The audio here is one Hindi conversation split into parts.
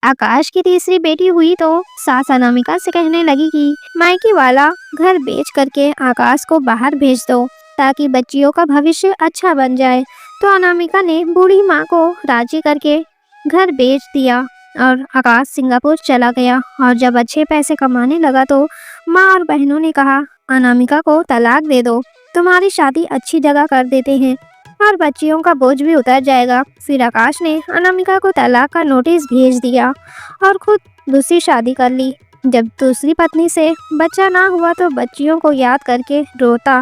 आकाश की तीसरी बेटी हुई तो सास अनामिका से कहने लगी कि मायके वाला घर बेच करके आकाश को बाहर भेज दो ताकि बच्चियों का भविष्य अच्छा बन जाए। तो अनामिका ने बूढ़ी माँ को राजी करके घर बेच दिया और आकाश सिंगापुर चला गया। और जब अच्छे पैसे कमाने लगा तो माँ और बहनों ने कहा, अनामिका को तलाक दे दो, तुम्हारी शादी अच्छी जगह कर देते हैं और बच्चियों का बोझ भी उतर जाएगा। फिर आकाश ने अनामिका को तलाक का नोटिस भेज दिया और खुद दूसरी शादी कर ली। जब दूसरी पत्नी से बच्चा ना हुआ तो बच्चियों को याद करके रोता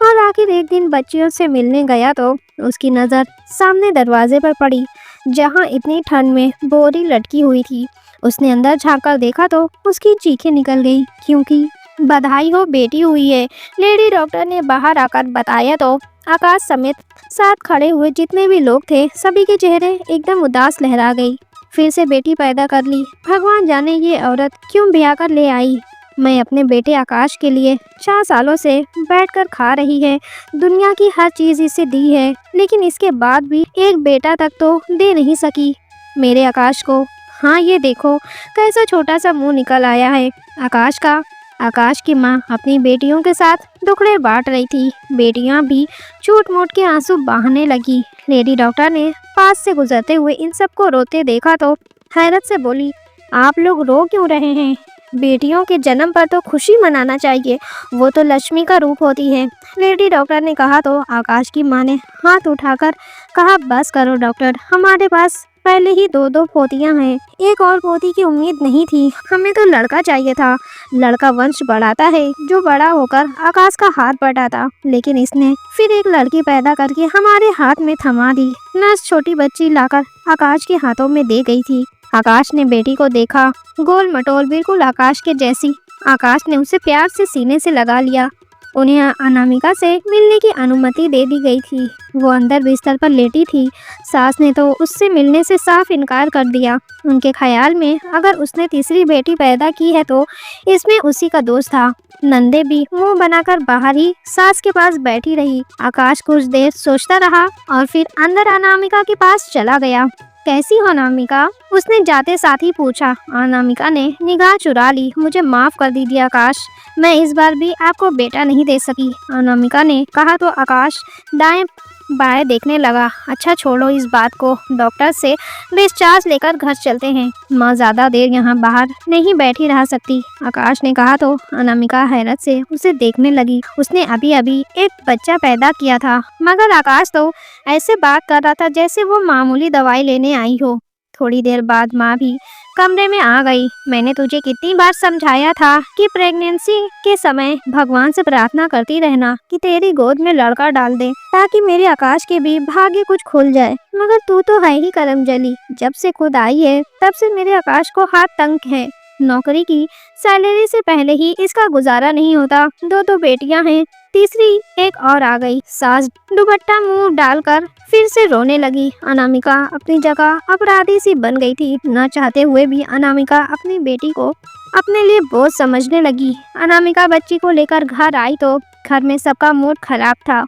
और आखिर एक दिन बच्चियों से मिलने गया तो उसकी नज़र सामने दरवाजे पर पड़ी जहां इतनी ठंड में बोरी लटकी हुई थी। उसने अंदर झांककर देखा तो उसकी चीखें निकल गई, क्योंकि बधाई हो, बेटी हुई है। लेडी डॉक्टर ने बाहर आकर बताया तो आकाश समेत साथ खड़े हुए जितने भी लोग थे सभी के चेहरे एकदम उदास लहरा गई। फिर से बेटी पैदा कर ली, भगवान जाने ये औरत क्यों ब्याह कर ले आई। मैं अपने बेटे आकाश के लिए 4 सालों से बैठकर खा रही है, दुनिया की हर चीज़ इसे दी है, लेकिन इसके बाद भी एक बेटा तक तो दे नहीं सकी मेरे आकाश को। हाँ, ये देखो कैसा छोटा सा मुंह निकल आया है आकाश का। आकाश की माँ अपनी बेटियों के साथ टुकड़े बांट रही थी। बेटियां भी झूठ मूठ के आंसू बहाने लगी। लेडी डॉक्टर ने पास से गुजरते हुए इन सबको रोते देखा तो हैरत से बोली, आप लोग रो क्यों रहे हैं? बेटियों के जन्म पर तो खुशी मनाना चाहिए, वो तो लक्ष्मी का रूप होती है। लेडी डॉक्टर ने कहा तो आकाश की माँ ने हाथ उठाकर कहा, बस करो डॉक्टर, हमारे पास पहले ही 2 पोतियां हैं, एक और पोती की उम्मीद नहीं थी, हमें तो लड़का चाहिए था। लड़का वंश बढ़ाता है, जो बड़ा होकर आकाश का हाथ बटाता, लेकिन इसने फिर एक लड़की पैदा करके हमारे हाथ में थमा दी। नर्स छोटी बच्ची लाकर आकाश के हाथों में दे गई थी। आकाश ने बेटी को देखा, गोल मटोल बिल्कुल आकाश के जैसी। आकाश ने उसे प्यार से सीने से लगा लिया। उन्हें अनामिका से मिलने की अनुमति दे दी गई थी। वो अंदर बिस्तर पर लेटी थी। सास ने तो उससे मिलने से साफ इनकार कर दिया। उनके ख्याल में अगर उसने तीसरी बेटी पैदा की है तो इसमें उसी का दोष था। नंदे भी मुंह बनाकर बाहर ही सास के पास बैठी रही। आकाश कुछ देर सोचता रहा और फिर अंदर अनामिका के पास चला गया। कैसी हो अनामिका? उसने जाते साथ ही पूछा। अनामिका ने निगाह चुरा ली। मुझे माफ कर दीजिए आकाश, मैं इस बार भी आपको बेटा नहीं दे सकी, अनामिका ने कहा तो आकाश दाएं बाएं देखने लगा। अच्छा छोड़ो इस बात को, डॉक्टर से डिस्चार्ज लेकर घर चलते हैं, माँ ज्यादा देर यहाँ बाहर नहीं बैठी रह सकती, आकाश ने कहा तो अनामिका हैरत से उसे देखने लगी। उसने अभी अभी एक बच्चा पैदा किया था, मगर आकाश तो ऐसे बात कर रहा था जैसे वो मामूली दवाई लेने आई हो। थोड़ी देर बाद माँ भी कमरे में आ गई। मैंने तुझे कितनी बार समझाया था कि प्रेगनेंसी के समय भगवान से प्रार्थना करती रहना कि तेरी गोद में लड़का डाल दे ताकि मेरे आकाश के भी भाग्य कुछ खुल जाए, मगर तू तो है ही करमजली। जब से खुद आई है तब से मेरे आकाश को हाथ तंग है। नौकरी की सैलरी से पहले ही इसका गुजारा नहीं होता। 2 बेटियां हैं, तीसरी एक और आ गई। सास दुपट्टा मुंह डालकर फिर से रोने लगी। अनामिका अपनी जगह अपराधी सी बन गई थी। न चाहते हुए भी अनामिका अपनी बेटी को अपने लिए बोझ समझने लगी। अनामिका बच्ची को लेकर घर आई तो घर में सबका मूड खराब था।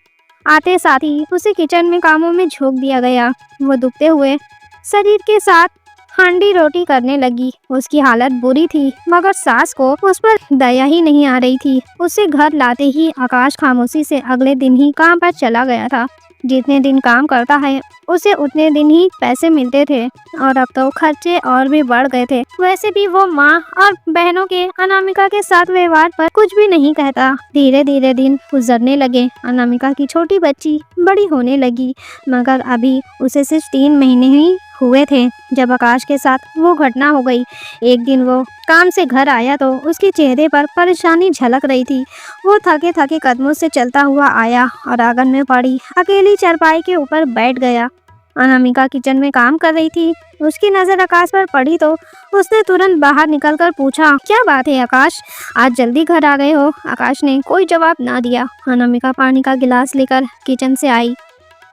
आते साथ ही उसे किचन में कामों में झोंक दिया गया। वो दुखते हुए शरीर के साथ हांडी रोटी करने लगी। उसकी हालत बुरी थी, मगर सास को उस पर दया ही नहीं आ रही थी। उसे घर लाते ही आकाश खामोशी से अगले दिन ही काम पर चला गया था। जितने दिन काम करता है उसे उतने दिन ही पैसे मिलते थे और अब तो खर्चे और भी बढ़ गए थे। वैसे भी वो माँ और बहनों के अनामिका के साथ व्यवहार पर कुछ भी नहीं कहता। धीरे धीरे दिन गुजरने लगे। अनामिका की छोटी बच्ची बड़ी होने लगी, मगर अभी उसे सिर्फ 3 महीने ही हुए थे जब आकाश के साथ वो घटना हो गई। एक दिन वो काम से घर आया तो उसके चेहरे पर परेशानी झलक रही थी। वो थके थके कदमों से चलता हुआ आया और आंगन में पड़ी अकेली चारपाई के ऊपर बैठ गया। अनामिका किचन में काम कर रही थी। उसकी नज़र आकाश पर पड़ी तो उसने तुरंत बाहर निकलकर पूछा, क्या बात है आकाश, आज जल्दी घर आ गए हो? आकाश ने कोई जवाब ना दिया। अनामिका पानी का गिलास लेकर किचन से आई।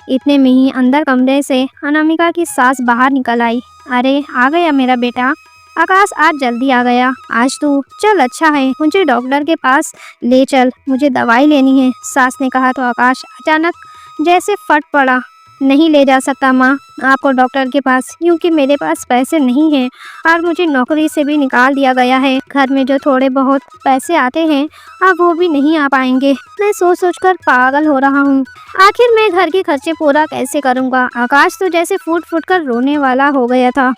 इतने में ही अंदर कमरे से अनामिका की सास बाहर निकल आई। अरे आ गया मेरा बेटा, आकाश आज जल्दी आ गया। आज तू चल, अच्छा है, मुझे डॉक्टर के पास ले चल, मुझे दवाई लेनी है, सास ने कहा तो आकाश अचानक जैसे फट पड़ा। नहीं ले जा सकता माँ आपको डॉक्टर के पास, क्योंकि मेरे पास पैसे नहीं हैं और मुझे नौकरी से भी निकाल दिया गया है। घर में जो थोड़े बहुत पैसे आते हैं अब वो भी नहीं आ पाएंगे। मैं सोच सोच कर पागल हो रहा हूँ। आखिर मैं घर के खर्चे पूरा कैसे करूँगा। आकाश तो जैसे फूट फूट कर रोने वाला हो गया था।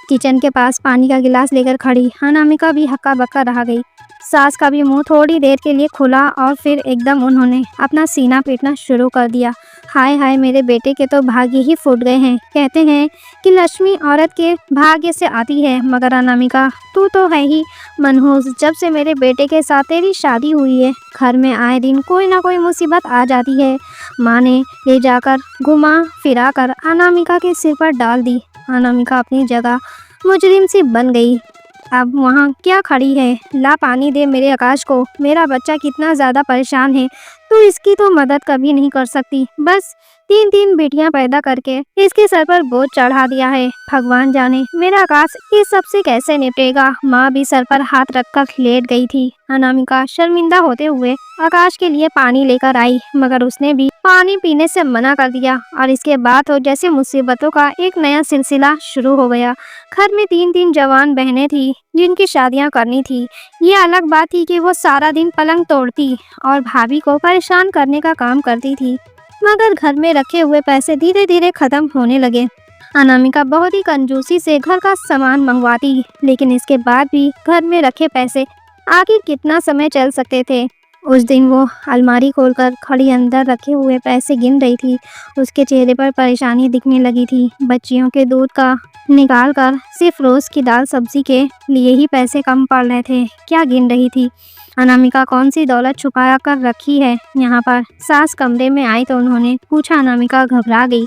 किचन के पास पानी का गिलास लेकर खड़ी अनामिका भी हक्का बक्का रह गई। सास का भी मुंह थोड़ी देर के लिए खुला और फिर एकदम उन्होंने अपना सीना पीटना शुरू कर दिया। हाय हाय, मेरे बेटे के तो भाग्य ही फूट गए हैं। कहते हैं कि लक्ष्मी औरत के भाग्य से आती है, मगर अनामिका तू तो है ही मनहूस। जब से मेरे बेटे के साथ तेरी शादी हुई है घर में आए दिन कोई ना कोई मुसीबत आ जाती है। माँ ने ले जाकर घुमा फिरा कर अनामिका के सिर पर डाल दी। अनामिका अपनी जगह मुजरिम सी बन गई। अब वहाँ क्या खड़ी है। ला पानी दे मेरे आकाश को। मेरा बच्चा कितना ज़्यादा परेशान है, तो इसकी तो मदद कभी नहीं कर सकती। बस 3 बेटियां पैदा करके इसके सर पर बोझ चढ़ा दिया है। भगवान जाने मेरा आकाश इस सब से कैसे निपटेगा। माँ भी सर पर हाथ रखकर लेट गई थी। अनामिका शर्मिंदा होते हुए आकाश के लिए पानी लेकर आई, मगर उसने भी पानी पीने से मना कर दिया। और इसके बाद तो जैसे मुसीबतों का एक नया सिलसिला शुरू हो गया। घर में 3 जवान बहनें थी जिनकी शादियां करनी थी। ये अलग बात थी कि वो सारा दिन पलंग तोड़ती और भाभी को परेशान करने का काम करती थी, मगर घर में रखे हुए पैसे धीरे धीरे खत्म होने लगे। अनामिका बहुत ही कंजूसी से घर का सामान मंगवाती, लेकिन इसके बाद भी घर में रखे पैसे आखिर कितना समय चल सकते थे। उस दिन वो अलमारी खोलकर खड़ी अंदर रखे हुए पैसे गिन रही थी। उसके चेहरे पर परेशानी दिखने लगी थी। बच्चियों के दूध का निकाल कर सिर्फ रोज की दाल सब्जी के लिए ही पैसे कम पड़ रहे थे। क्या गिन रही थी। अनामिका कौन सी दौलत छुपा कर रखी है यहाँ पर। सास कमरे में आई तो उन्होंने पूछा। अनामिका घबरा गई।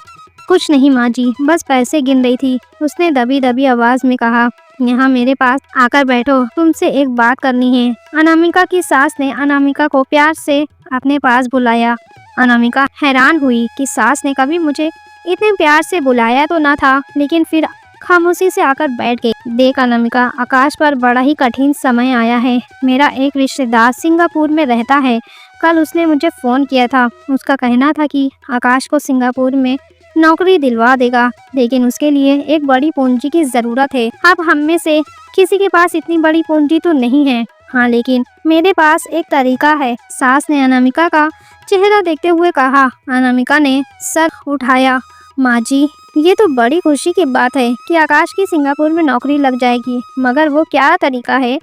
कुछ नहीं माँ जी, बस पैसे गिन रही थी, उसने दबी दबी आवाज में कहा। यहाँ मेरे पास आकर बैठो, तुमसे एक बात करनी है। अनामिका की सास ने अनामिका को प्यार से अपने पास बुलाया। अनामिका हैरान हुई कि सास ने कभी मुझे इतने प्यार से बुलाया तो ना था, लेकिन फिर खामोशी से आकर बैठ गई। देख अनामिका, आकाश पर बड़ा ही कठिन समय आया है। मेरा एक रिश्तेदार सिंगापुर में रहता है। कल उसने मुझे फ़ोन किया था। उसका कहना था कि आकाश को सिंगापुर में नौकरी दिलवा देगा, लेकिन उसके लिए एक बड़ी पूंजी की ज़रूरत है। अब हम में से किसी के पास इतनी बड़ी पूंजी तो नहीं है। हाँ, लेकिन मेरे पास एक तरीका है। सास ने अनामिका का चेहरा देखते हुए कहा। अनामिका ने सर उठाया। माँ जी, ये तो बड़ी खुशी की बात है कि आकाश की सिंगापुर में नौकरी लग जाएगी, मगर वो क्या तरीका है।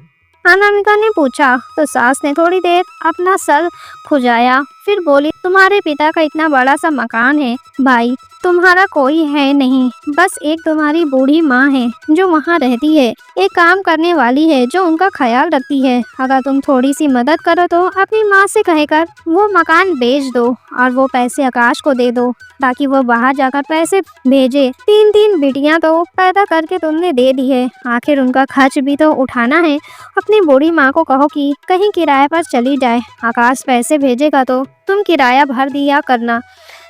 अनामिका ने पूछा तो सास ने थोड़ी देर अपना सर खुजाया, फिर बोली, तुम्हारे पिता का इतना बड़ा सा मकान है भाई, तुम्हारा कोई है नहीं, बस एक तुम्हारी बूढ़ी माँ है जो वहाँ रहती है। एक काम करने वाली है जो उनका ख्याल रखती है। अगर तुम थोड़ी सी मदद करो तो अपनी माँ से कहकर वो मकान बेच दो और वो पैसे आकाश को दे दो, ताकि वो बाहर जाकर पैसे भेजे। 3 बेटियां तो पैदा करके तुमने दे दी है, आखिर उनका खर्च भी तो उठाना है। अपनी बूढ़ी माँ को कहो कि कहीं किराए पर चली जाए। आकाश पैसे भेजेगा तो तुम किराया भर दिया करना।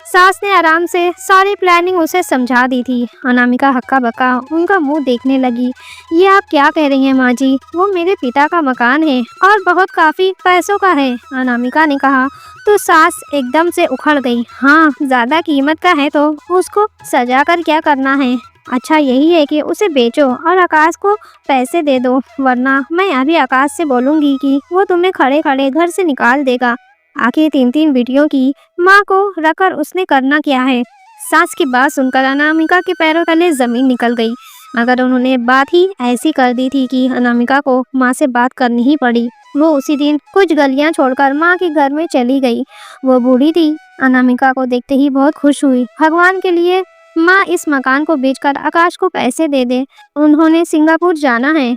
सास ने आराम से सारी प्लानिंग उसे समझा दी थी। अनामिका हक्का बक्का उनका मुंह देखने लगी। ये आप क्या कह रही हैं माँ जी, वो मेरे पिता का मकान है और बहुत काफी पैसों का है। अनामिका ने कहा तो सास एकदम से उखड़ गई। हाँ, ज्यादा कीमत का है तो उसको सजा कर क्या करना है। अच्छा यही है कि उसे बेचो और आकाश को पैसे दे दो, वरना मैं अभी आकाश से बोलूंगी कि वो तुम्हें खड़े खड़े घर से निकाल देगा। आखिर 3 बेटियों की माँ को रखकर उसने करना क्या है। सास की बात सुनकर अनामिका के पैरों तले जमीन निकल गई, मगर उन्होंने बात ही ऐसी कर दी थी कि अनामिका को माँ से बात करनी ही पड़ी। वो उसी दिन कुछ गलियां छोड़कर माँ के घर में चली गई। वो बूढ़ी थी, अनामिका को देखते ही बहुत खुश हुई। भगवान के लिए माँ इस मकान को बेचकर आकाश को पैसे दे दे। उन्होंने सिंगापुर जाना है,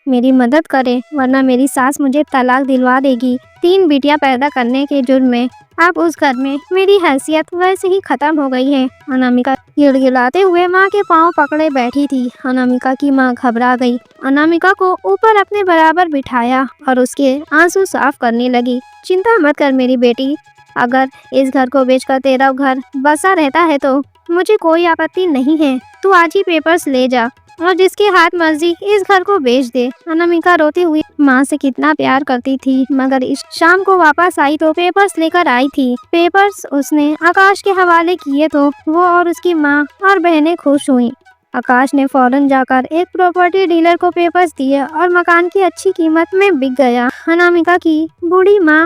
मेरी मदद करे, वरना मेरी सास मुझे तलाक दिलवा देगी। 3 बेटियां पैदा करने के जुर्म में अब उस घर में मेरी हैसियत वैसे ही खत्म हो गई है। अनामिका गिड़गिड़ाते हुए माँ के पांव पकड़े बैठी थी। अनामिका की माँ घबरा गई, अनामिका को ऊपर अपने बराबर बिठाया और उसके आंसू साफ करने लगी। चिंता मत कर मेरी बेटी, अगर इस घर को बेचकर तेरा घर बसा रहता है तो मुझे कोई आपत्ति नहीं है। तू आज ही पेपर्स ले जा। और जिसकी हाथ मर्जी इस घर को बेच दे। अनामिका रोती हुई माँ से कितना प्यार करती थी, मगर इस शाम को वापस आई तो पेपर्स लेकर आई थी। पेपर्स उसने आकाश के हवाले किए तो वो और उसकी माँ और बहनें खुश हुई। आकाश ने फौरन जाकर एक प्रॉपर्टी डीलर को पेपर्स दिए और मकान की अच्छी कीमत में बिक गया। अनामिका की बूढ़ी माँ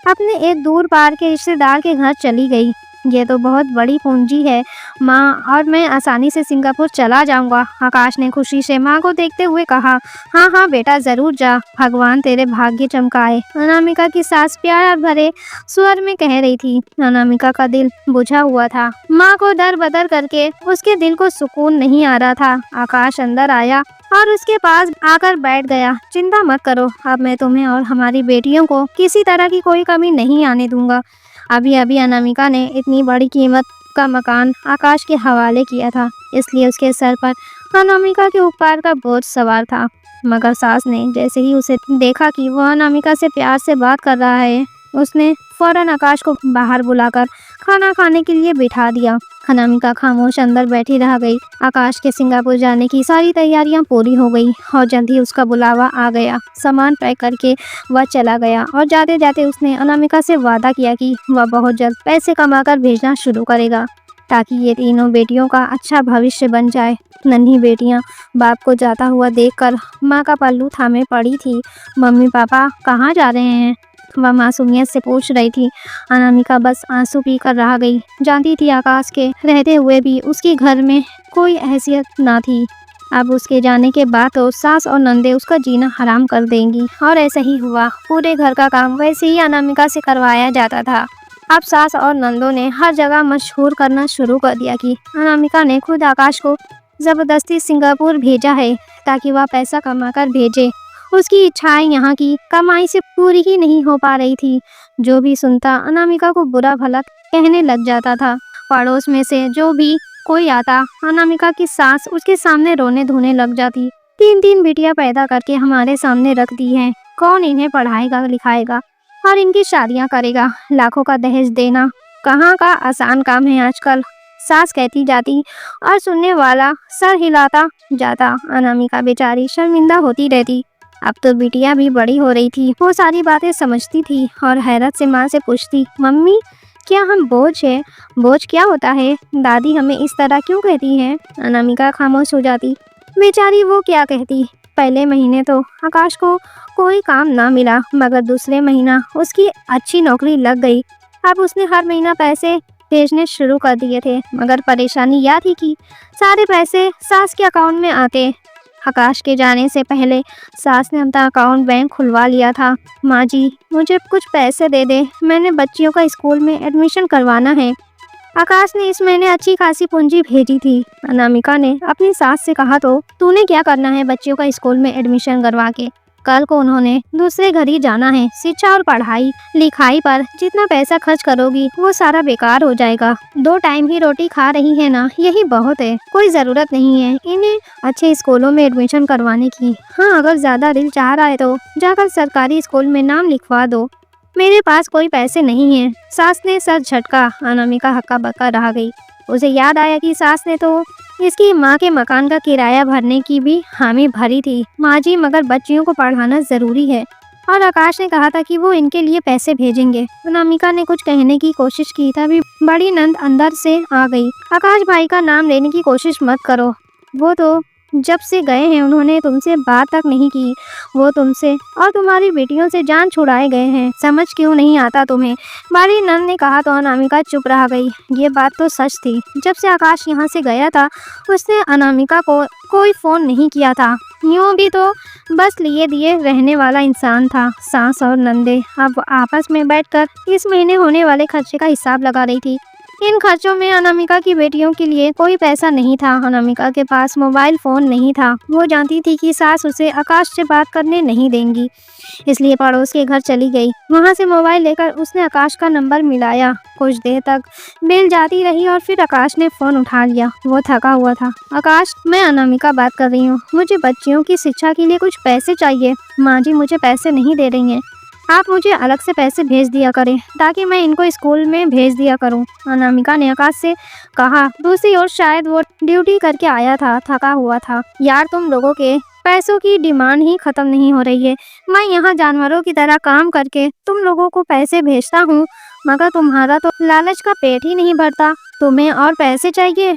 अपने एक दूर पार के रिश्तेदार के घर चली गई। ये तो बहुत बड़ी पूंजी है माँ, और मैं आसानी से सिंगापुर चला जाऊंगा। आकाश ने खुशी से माँ को देखते हुए कहा। हाँ हाँ बेटा, जरूर जा, भगवान तेरे भाग्य चमकाए। अनामिका की सास प्यार भरे स्वर में कह रही थी। अनामिका का दिल बुझा हुआ था। माँ को दर बदर करके उसके दिल को सुकून नहीं आ रहा था। आकाश अंदर आया और उसके पास आकर बैठ गया। चिंता मत करो, अब मैं तुम्हें और हमारी बेटियों को किसी तरह की कोई कमी नहीं आने दूंगा। अभी अभी अनामिका ने इतनी बड़ी कीमत का मकान आकाश के हवाले किया था, इसलिए उसके सर पर अनामिका के उपकार का बोझ सवार था। मगर सास ने जैसे ही उसे देखा कि वह अनामिका से प्यार से बात कर रहा है, उसने फौरन आकाश को बाहर बुलाकर खाना खाने के लिए बिठा दिया। अनामिका खामोश अंदर बैठी रह गई। आकाश के सिंगापुर जाने की सारी तैयारियां पूरी हो गई और जल्द ही उसका बुलावा आ गया। सामान पैक करके वह चला गया और जाते जाते उसने अनामिका से वादा किया कि वह बहुत जल्द पैसे कमाकर भेजना शुरू करेगा, ताकि ये तीनों बेटियों का अच्छा भविष्य बन जाए। नन्ही बेटियां बाप को जाता हुआ देखकर माँ का पल्लू थामे पड़ी थी। मम्मी पापा कहाँ जा रहे हैं, वह मासूमियत से पूछ रही थी। अनामिका बस आंसू पी कर रह गई। जानती थी आकाश के रहते हुए भी उसके घर में कोई हैसियत ना थी। अब उसके जाने के बाद तो सास और नंदे उसका जीना हराम कर देंगी। और ऐसा ही हुआ। पूरे घर का काम वैसे ही अनामिका से करवाया जाता था। अब सास और नंदों ने हर जगह मशहूर करना शुरू कर दिया कि अनामिका ने खुद आकाश को जबरदस्ती सिंगापुर भेजा है, ताकि वह पैसा कमाकर भेजे। उसकी इच्छाएं यहाँ की कमाई से पूरी ही नहीं हो पा रही थी। जो भी सुनता अनामिका को बुरा भला कहने लग जाता था। पड़ोस में से जो भी कोई आता, अनामिका की सास उसके सामने रोने धोने लग जाती। 3 बेटियां पैदा करके हमारे सामने रख दी हैं, कौन इन्हें पढ़ाएगा लिखाएगा और इनकी शादियां करेगा। लाखों का दहेज देना कहाँ का आसान काम है आजकल, सास कहती जाती और सुनने वाला सर हिलाता जाता। अनामिका बेचारी शर्मिंदा होती रहती। अब तो बिटिया भी बड़ी हो रही थी, वो सारी बातें समझती थी और हैरत से माँ से पूछती, मम्मी क्या हम बोझ है? बोझ क्या होता है? दादी हमें इस तरह क्यों कहती है? अनामिका खामोश हो जाती। बेचारी वो क्या कहती। पहले महीने तो आकाश को कोई काम ना मिला, मगर दूसरे महीना उसकी अच्छी नौकरी लग गई। अब उसने हर महीना पैसे भेजने शुरू कर दिए थे, मगर परेशानी यह थी कि सारे पैसे सास के अकाउंट में आते। आकाश के जाने से पहले सास ने अपना अकाउंट बैंक खुलवा लिया था। माँ जी, मुझे कुछ पैसे दे दे, मैंने बच्चियों का स्कूल में एडमिशन करवाना है। आकाश ने इस महीने अच्छी खासी पूंजी भेजी थी। अनामिका ने अपनी सास से कहा, तो तूने क्या करना है बच्चियों का स्कूल में एडमिशन करवा के? कल को उन्होंने दूसरे घर ही जाना है। शिक्षा और पढ़ाई लिखाई पर जितना पैसा खर्च करोगी वो सारा बेकार हो जाएगा। 2 टाइम ही रोटी खा रही है ना, यही बहुत है। कोई जरूरत नहीं है इन्हें अच्छे स्कूलों में एडमिशन करवाने की। हाँ, अगर ज्यादा दिल चाह रहा है तो जाकर सरकारी स्कूल में नाम लिखवा दो। मेरे पास कोई पैसे नहीं है। सास ने सर झटका। अनामिका हक्का बक्का रह गई। उसे याद आया कि सास ने तो इसकी माँ के मकान का किराया भरने की भी हामी भरी थी। माँ जी, मगर बच्चियों को पढ़ाना जरूरी है, और आकाश ने कहा था कि वो इनके लिए पैसे भेजेंगे। अनामिका ने कुछ कहने की कोशिश की, तभी बड़ी नंद अंदर से आ गई। आकाश भाई का नाम लेने की कोशिश मत करो, वो तो जब से गए हैं उन्होंने तुमसे बात तक नहीं की। वो तुमसे और तुम्हारी बेटियों से जान छुड़ाए गए हैं। समझ क्यों नहीं आता तुम्हें? बड़ी नंद ने कहा तो अनामिका चुप रह गई। ये बात तो सच थी। जब से आकाश यहाँ से गया था उसने अनामिका को कोई फोन नहीं किया था। यूँ भी तो बस लिए दिए रहने वाला इंसान था। सास और नंदे अब आपस में बैठकर इस महीने होने वाले खर्चे का हिसाब लगा रही थी। इन खर्चों में अनामिका की बेटियों के लिए कोई पैसा नहीं था। अनामिका के पास मोबाइल फ़ोन नहीं था। वो जानती थी कि सास उसे आकाश से बात करने नहीं देंगी, इसलिए पड़ोस के घर चली गई। वहाँ से मोबाइल लेकर उसने आकाश का नंबर मिलाया। कुछ देर तक बेल जाती रही और फिर आकाश ने फ़ोन उठा लिया। वो थका हुआ था। आकाश, मैं अनामिका बात कर रही हूँ। मुझे बच्चियों की शिक्षा के लिए कुछ पैसे चाहिए। माँ जी मुझे पैसे नहीं दे रही हैं। आप मुझे अलग से पैसे भेज दिया करें ताकि मैं इनको स्कूल में भेज दिया करूं। अनामिका ने आकाश से कहा। दूसरी ओर शायद वो ड्यूटी करके आया था, थका हुआ था। यार तुम लोगों के पैसों की डिमांड ही खत्म नहीं हो रही है। मैं यहाँ जानवरों की तरह काम करके तुम लोगों को पैसे भेजता हूँ, मगर तुम्हारा तो लालच का पेट ही नहीं भरता। तुम्हें और पैसे चाहिए।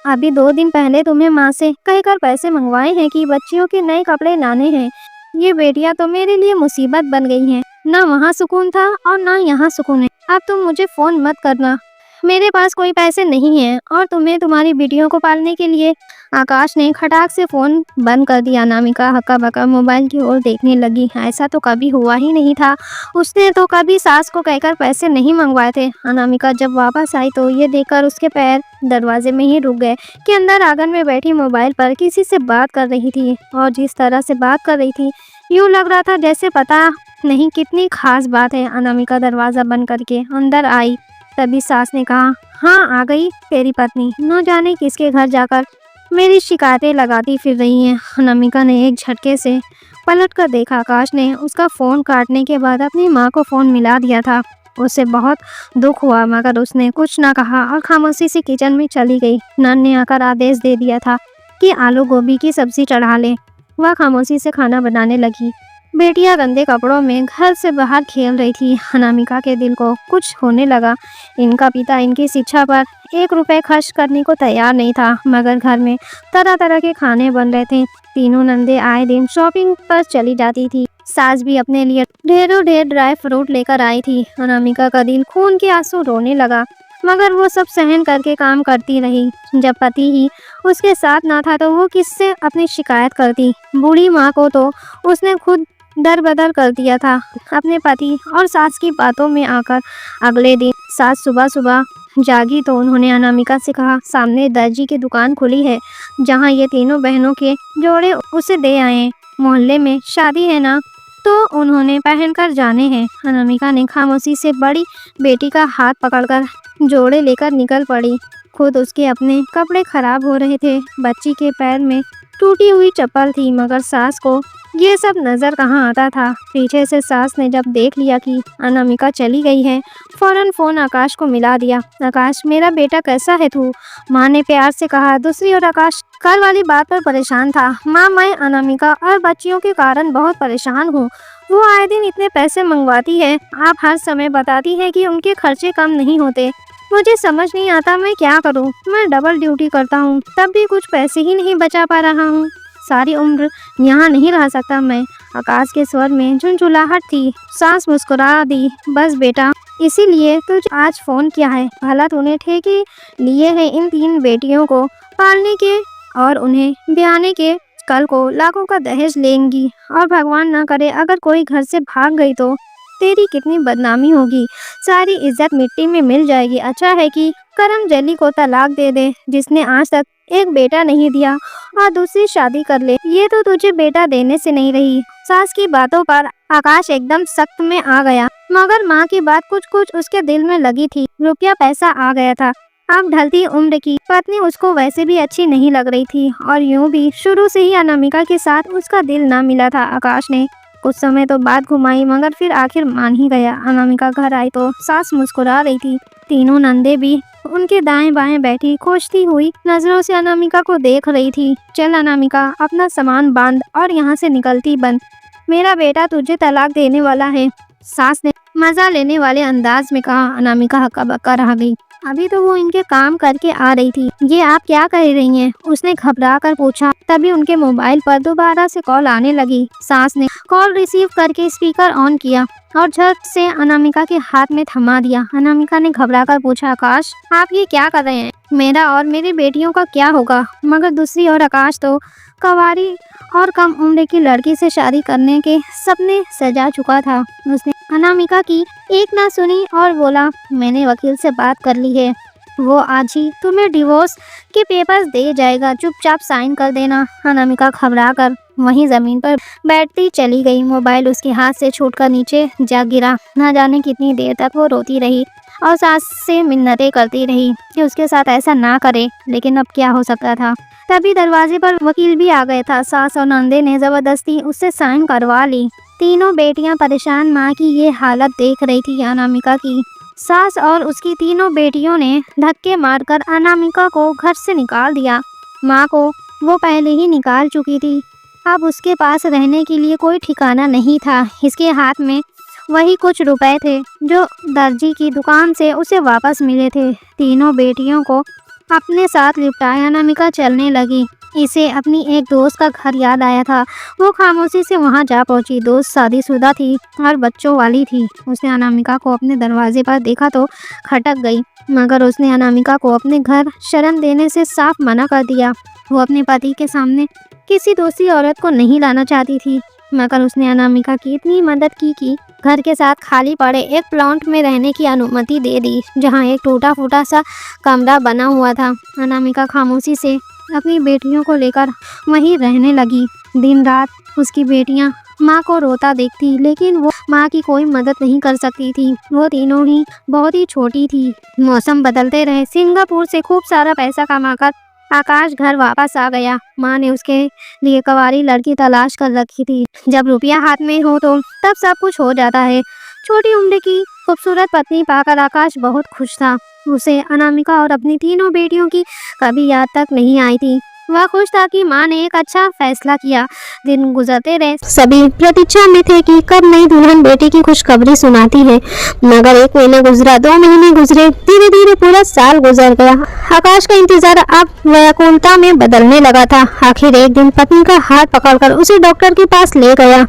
अभी 2 दिन पहले तुम्हें माँ से कहकर पैसे मंगवाए हैं कि बच्चियों के नए कपड़े लाने हैं। ये बेटियां तो मेरे लिए मुसीबत बन गई हैं। ना वहाँ सुकून था और ना यहाँ सुकून है। अब तुम मुझे फोन मत करना, मेरे पास कोई पैसे नहीं हैं और तुम्हें तुम्हारी बेटियों को पालने के लिए। आकाश ने खटाक से फोन बंद कर दिया। अनामिका हक्का बक्का मोबाइल की ओर देखने लगी। ऐसा तो कभी हुआ ही नहीं था। उसने तो कभी सास को कहकर पैसे नहीं मंगवाए थे। अनामिका जब वापस आई तो ये देखकर उसके पैर दरवाजे में ही रुक गए कि अंदर आंगन में बैठी मोबाइल पर किसी से बात कर रही थी, और जिस तरह से बात कर रही थी यूँ लग रहा था जैसे पता नहीं कितनी खास बात है। अनामिका दरवाज़ा बंद करके अंदर आई। तभी सास ने कहा, हाँ आ गई तेरी पत्नी, न जाने किसके घर जाकर मेरी शिकायतें लगाती फिर रही हैं। अनामिका ने एक झटके से पलट कर देखा। आकाश ने उसका फ़ोन काटने के बाद अपनी माँ को फ़ोन मिला दिया था। उसे बहुत दुख हुआ, मगर उसने कुछ ना कहा और खामोशी से किचन में चली गई। नन ने आकर आदेश दे दिया था कि आलू गोभी की सब्जी चढ़ा ले। वह खामोशी से खाना बनाने लगी। बेटियां गंदे कपड़ों में घर से बाहर खेल रही थी। अनामिका के दिल को कुछ होने लगा। इनका पिता इनकी शिक्षा पर 1 रुपए खर्च करने को तैयार नहीं था, मगर घर में तरह तरह के खाने बन रहे थे। तीनों नंदे आए दिन शॉपिंग पर चली जाती थी। सास भी अपने लिए ढेरों ढेर ड्राई फ्रूट लेकर आई थी। अनामिका का दिल खून के आंसू रोने लगा, मगर वो सब सहन करके काम करती रही। जब पति ही उसके साथ ना था तो वो किससे अपनी शिकायत करती। बूढ़ी माँ को तो उसने खुद दर बदर कर दिया था अपने पति और सास की बातों में आकर। अगले दिन सास सुबह सुबह जागी तो उन्होंने अनामिका से कहा, सामने दर्जी की दुकान खुली है जहाँ ये तीनों बहनों के जोड़े उसे दे आए हैं। मोहल्ले में शादी है ना, तो उन्होंने पहनकर जाने हैं। अनामिका ने खामोशी से बड़ी बेटी का हाथ पकड़कर जोड़े लेकर निकल पड़ी। खुद उसके अपने कपड़े खराब हो रहे थे। बच्ची के पैर में टूटी हुई चप्पल थी, मगर सास को ये सब नज़र कहाँ आता था। पीछे से सास ने जब देख लिया कि अनामिका चली गई है, फौरन फ़ोन आकाश को मिला दिया। आकाश, मेरा बेटा कैसा है तू? माँ ने प्यार से कहा। दूसरी ओर आकाश कल वाली बात पर परेशान था। माँ, मैं अनामिका और बच्चियों के कारण बहुत परेशान हूँ। वो आए दिन इतने पैसे मंगवाती है। आप हर समय बताती है कि उनके खर्चे कम नहीं होते। मुझे समझ नहीं आता मैं क्या करूं। मैं डबल ड्यूटी करता हूं, तब भी कुछ पैसे ही नहीं बचा पा रहा हूं। सारी उम्र यहाँ नहीं रह सकता मैं। आकाश के स्वर में झुंझुलाहट थी। सास मुस्कुरा दी। बस बेटा, इसीलिए तुझ आज फ़ोन किया है। भला तूने ठेके लिए हैं इन 3 बेटियों को पालने के और उन्हें ब्याहने के। कल को लाखों का दहेज लेंगी और भगवान ना करे अगर कोई घर से भाग गई तो तेरी कितनी बदनामी होगी। सारी इज्जत मिट्टी में मिल जाएगी। अच्छा है कि करम जली को तलाक दे दे, जिसने आज तक एक बेटा नहीं दिया, और दूसरी शादी कर ले। ये तो तुझे बेटा देने से नहीं रही। सास की बातों पर आकाश एकदम सख्त में आ गया, मगर माँ की बात कुछ कुछ उसके दिल में लगी थी। रुपया पैसा आ गया था। अब ढलती उम्र की पत्नी उसको वैसे भी अच्छी नहीं लग रही थी, और यूं भी शुरू से ही अनामिका के साथ उसका दिल ना मिला था। आकाश ने कुछ समय तो बात घुमाई, मगर फिर आखिर मान ही गया। अनामिका घर आई तो सास मुस्कुरा रही थी। तीनों नंदे भी उनके दाएं बाएं बैठी खोजती हुई नजरों से अनामिका को देख रही थी। चल अनामिका, अपना सामान बांध और यहाँ से निकलती बन। मेरा बेटा तुझे तलाक देने वाला है, सास ने मजा लेने वाले अंदाज में कहा। अनामिका हक्का बक्का रह गई। अभी तो वो इनके काम करके आ रही थी, ये आप क्या कर रही हैं? उसने घबरा कर पूछा। तभी उनके मोबाइल पर दोबारा से कॉल आने लगी। सास ने कॉल रिसीव करके स्पीकर ऑन किया और झट से अनामिका के हाथ में थमा दिया। अनामिका ने घबरा कर पूछा, आकाश आप ये क्या कर रहे हैं? मेरा और मेरी बेटियों का क्या होगा? मगर दूसरी ओर आकाश तो कवारी और कम उम्र की लड़की से शादी करने के सपने सजा चुका था। उसने अनामिका की एक ना सुनी और बोला, मैंने वकील से बात कर ली है, वो आज ही तुम्हें डिवोर्स के पेपर्स दे जाएगा, चुपचाप साइन कर देना। अनामिका घबरा कर वहीं जमीन पर बैठती चली गई। मोबाइल उसके हाथ से छूटकर नीचे जा गिरा। न जाने कितनी देर तक वो रोती रही और सास से मिन्नतें करती रही कि उसके साथ ऐसा ना करे, लेकिन अब क्या हो सकता था। तभी दरवाजे पर वकील भी आ गया था। सास और नंदे ने जबरदस्ती उससे साइन करवा ली। तीनों बेटियां परेशान माँ की ये हालत देख रही थी अनामिका की। सास और उसकी तीनों बेटियों ने धक्के मारकर अनामिका को घर से निकाल दिया। माँ को वो पहले ही निकाल चुकी थी। अब उसके पास रहने के लिए कोई ठिकाना नहीं था। इसके हाथ में वही कुछ रुपए थे जो दर्जी की दुकान से उसे वापस मिले थे। तीनों बेटियों को अपने साथ लिपटाए अनामिका चलने लगी। इसे अपनी एक दोस्त का घर याद आया था। वो खामोशी से वहां जा पहुंची। दोस्त शादीशुदा थी और बच्चों वाली थी। उसने अनामिका को अपने दरवाजे पर देखा तो खटक गई, मगर उसने अनामिका को अपने घर शर्म देने से साफ मना कर दिया। वो अपने पति के सामने किसी दूसरी औरत को नहीं लाना चाहती थी, मगर उसने अनामिका की इतनी मदद की कि घर के साथ खाली पड़े एक प्लॉट में रहने की अनुमति दे दी, जहां एक टूटा फूटा सा कमरा बना हुआ था। अनामिका खामोशी से अपनी बेटियों को लेकर वहीं रहने लगी। दिन रात उसकी बेटियां माँ को रोता देखती, लेकिन वो माँ की कोई मदद नहीं कर सकती थी। वो तीनों ही बहुत ही छोटी थी। मौसम बदलते रहे। सिंगापुर से खूब सारा पैसा कमाकर आकाश घर वापस आ गया। माँ ने उसके लिए कवारी लड़की तलाश कर रखी थी। जब रुपया हाथ में हो तो तब सब कुछ हो जाता है। छोटी उम्र की खूबसूरत पत्नी पाकर आकाश बहुत खुश था। उसे अनामिका और अपनी तीनों बेटियों की कभी याद तक नहीं आई थी। वह खुश था कि माँ ने एक अच्छा फैसला किया। दिन गुजरते रहे। सभी प्रतीक्षा में थे कि कब नई दुल्हन बेटी की खुशखबरी सुनाती है, मगर 1 महीना गुजरा, 2 महीने गुजरे, धीरे धीरे पूरा साल गुजर गया। आकाश का इंतजार अब व्याकुलता में बदलने लगा था। आखिर एक दिन पत्नी का हाथ पकड़कर उसे डॉक्टर के पास ले गया।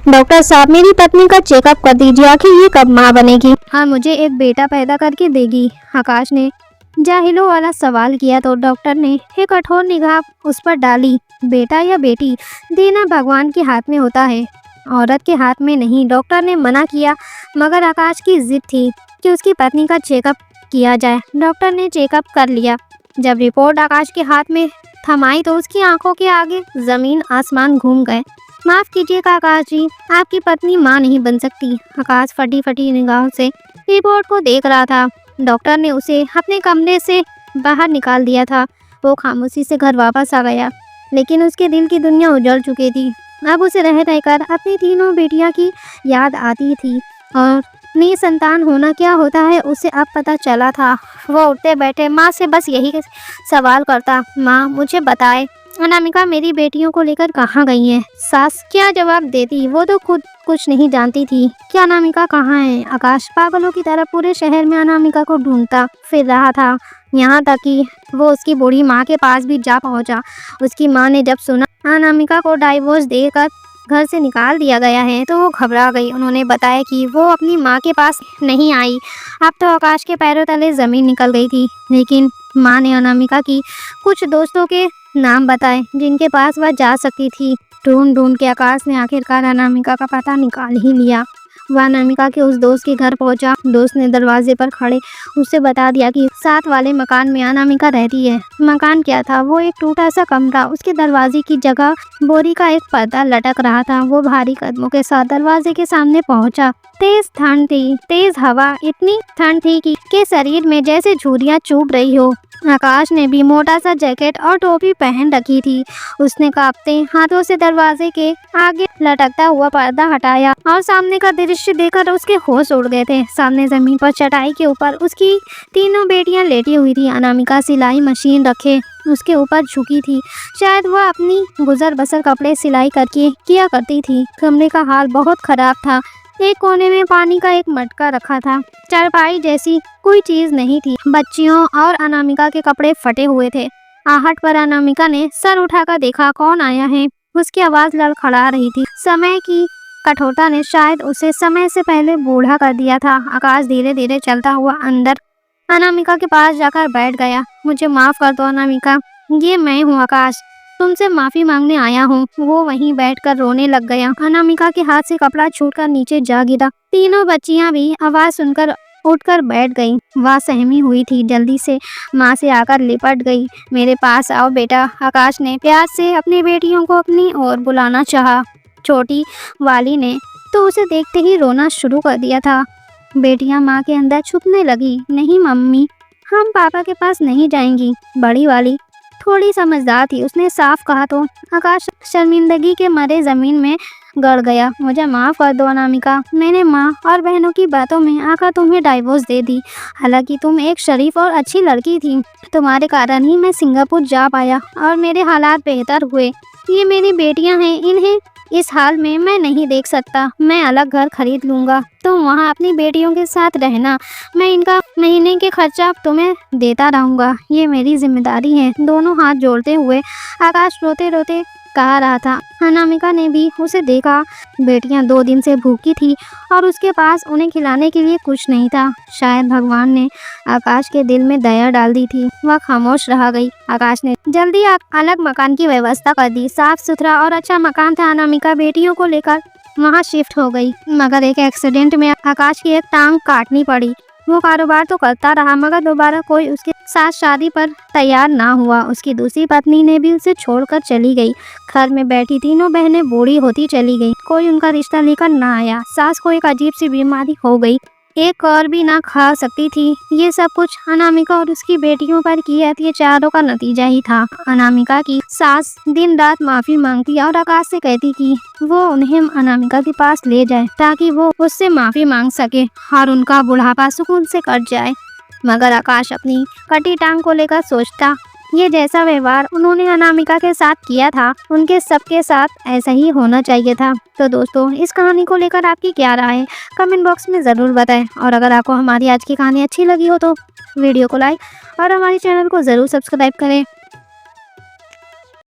डॉक्टर साहब, मेरी पत्नी का चेकअप कर दीजिए, आखिर ये कब माँ बनेगी और मुझे एक बेटा पैदा करके देगी। आकाश ने जाहिलों वाला सवाल किया तो डॉक्टर ने एक कठोर निगाह उस पर डाली। बेटा या बेटी देना भगवान के हाथ में होता है, औरत के हाथ में नहीं। डॉक्टर ने मना किया, मगर आकाश की जिद थी कि उसकी पत्नी का चेकअप किया जाए। डॉक्टर ने चेकअप कर लिया। जब रिपोर्ट आकाश के हाथ में थमाई तो उसकी आंखों के आगे जमीन आसमान घूम गए। माफ कीजिएगा आकाश जी, आपकी पत्नी माँ नहीं बन सकती। आकाश फटी फटी निगाहों से रिपोर्ट को देख रहा था। डॉक्टर ने उसे अपने कमरे से बाहर निकाल दिया था। वो खामोशी से घर वापस आ गया, लेकिन उसके दिल की दुनिया उजड़ चुकी थी। अब उसे रह रहकर अपनी तीनों बेटियां की याद आती थी और निसंतान होना क्या होता है उसे अब पता चला था। वो उठते बैठे माँ से बस यही सवाल करता, माँ मुझे बताए अनामिका मेरी बेटियों को लेकर कहाँ गई है। सास क्या जवाब देती, वो तो खुद कुछ नहीं जानती थी कि अनामिका कहाँ है। आकाश पागलों की तरह पूरे शहर में अनामिका को ढूंढता फिर रहा था, यहाँ तक कि वो उसकी बूढ़ी माँ के पास भी जा पहुँचा। उसकी माँ ने जब सुना अनामिका को डाइवोर्स देकर घर से निकाल दिया गया है तो वो घबरा गई। उन्होंने बताया कि वो अपनी माँ के पास नहीं आई। अब तो आकाश के पैरों तले जमीन निकल गई थी, लेकिन माँ ने अनामिका की कुछ दोस्तों के नाम बताए जिनके पास वह जा सकती थी। ढूंढ ढूंढ के आकाश ने आखिरकार अनामिका का पता निकाल ही लिया। वह अनामिका के उस दोस्त के घर पहुंचा। दोस्त ने दरवाजे पर खड़े उसे बता दिया कि साथ वाले मकान में अनामिका रहती है। मकान क्या था? वो एक टूटा सा कमरा। उसके दरवाजे की जगह बोरी का एक पर्दा लटक रहा था। वो भारी कदमों के साथ दरवाजे के सामने पहुंचा। तेज ठंड थी, तेज हवा, इतनी ठंड थी कि शरीर में जैसे झुर्रियां चुभ रही हो। आकाश ने भी मोटा सा जैकेट और टोपी पहन रखी थी। उसने कांपते हाथों से दरवाजे के आगे लटकता हुआ पर्दा हटाया और सामने का दृश्य देखकर उसके होश उड़ गए थे। सामने जमीन पर चटाई के ऊपर उसकी तीनों बेटियां लेटी हुई थी। अनामिका सिलाई मशीन रखे उसके ऊपर झुकी थी। शायद वह अपनी गुजर बसर कपड़े सिलाई करके किया करती थी। कमरे का हाल बहुत खराब था। एक कोने में पानी का एक मटका रखा था। चारपाई जैसी कोई चीज नहीं थी। बच्चियों और अनामिका के कपड़े फटे हुए थे। आहट पर अनामिका ने सर उठाकर देखा, कौन आया है? उसकी आवाज लड़खड़ा रही थी। समय की कठोरता ने शायद उसे समय से पहले बूढ़ा कर दिया था। आकाश धीरे धीरे चलता हुआ अंदर अनामिका के पास जाकर बैठ गया। मुझे माफ कर दो अनामिका, ये मैं हूँ आकाश, तुमसे माफी मांगने आया हूँ। वो वहीं बैठकर रोने लग गया। अनामिका के हाथ से कपड़ा छूटकर नीचे जा गिरा। तीनों बच्चियां भी आवाज सुनकर उठकर बैठ गईं। वह सहमी हुई थी। जल्दी से माँ से आकर लिपट गई। मेरे पास आओ बेटा। आकाश ने प्यार से अपनी बेटियों को अपनी ओर बुलाना चाहा। छोटी वाली ने तो उसे देखते ही रोना शुरू कर दिया था। बेटियां माँ के अंदर छुपने लगी। नहीं मम्मी, हम पापा के पास नहीं जाएंगी। बड़ी वाली थोड़ी समझदार थी, उसने साफ कहा तो आकाश शर्मिंदगी के मारे जमीन में गड़ गया। मुझे माफ कर दो अनामिका, मैंने माँ और बहनों की बातों में आकर तुम्हें डाइवोर्स दे दी। हालांकि तुम एक शरीफ और अच्छी लड़की थी, तुम्हारे कारण ही मैं सिंगापुर जा पाया और मेरे हालात बेहतर हुए। ये मेरी बेटियां हैं, इन्हें इस हाल में मैं नहीं देख सकता। मैं अलग घर खरीद लूंगा, तुम वहाँ अपनी बेटियों के साथ रहना। मैं इनका महीने के खर्चा तुम्हें देता रहूंगा, ये मेरी जिम्मेदारी है। दोनों हाथ जोड़ते हुए आकाश रोते रोते कह रहा था। अनामिका ने भी उसे देखा। बेटियां 2 दिन से भूखी थी और उसके पास उन्हें खिलाने के लिए कुछ नहीं था। शायद भगवान ने आकाश के दिल में दया डाल दी थी। वह खामोश रह गई। आकाश ने जल्दी अलग मकान की व्यवस्था कर दी। साफ सुथरा और अच्छा मकान था। अनामिका बेटियों को लेकर वहाँ शिफ्ट हो गई, मगर एक एक्सीडेंट में आकाश की एक टांग काटनी पड़ी। वो कारोबार तो करता रहा, मगर दोबारा कोई उसके साथ शादी पर तैयार ना हुआ। उसकी दूसरी पत्नी ने भी उसे छोड़कर चली गई। घर में बैठी तीनों बहनें बूढ़ी होती चली गई। कोई उनका रिश्ता लेकर ना आया। सास को एक अजीब सी बीमारी हो गई, एक और भी ना खा सकती थी। ये सब कुछ अनामिका और उसकी बेटियों पर किए अत्याचारों का नतीजा ही था। अनामिका की सास दिन रात माफी मांगती और आकाश से कहती कि वो उन्हें अनामिका के पास ले जाए ताकि वो उससे माफी मांग सके और उनका बुढ़ापा सुकून से कट जाए। मगर आकाश अपनी कटी टांग को लेकर सोचता, ये जैसा व्यवहार उन्होंने अनामिका के साथ किया था, उनके सबके साथ ऐसा ही होना चाहिए था। तो दोस्तों, इस कहानी को लेकर आपकी क्या राय है, कमेंट बॉक्स में ज़रूर बताएं। और अगर आपको हमारी आज की कहानी अच्छी लगी हो तो वीडियो को लाइक और हमारे चैनल को ज़रूर सब्सक्राइब करें।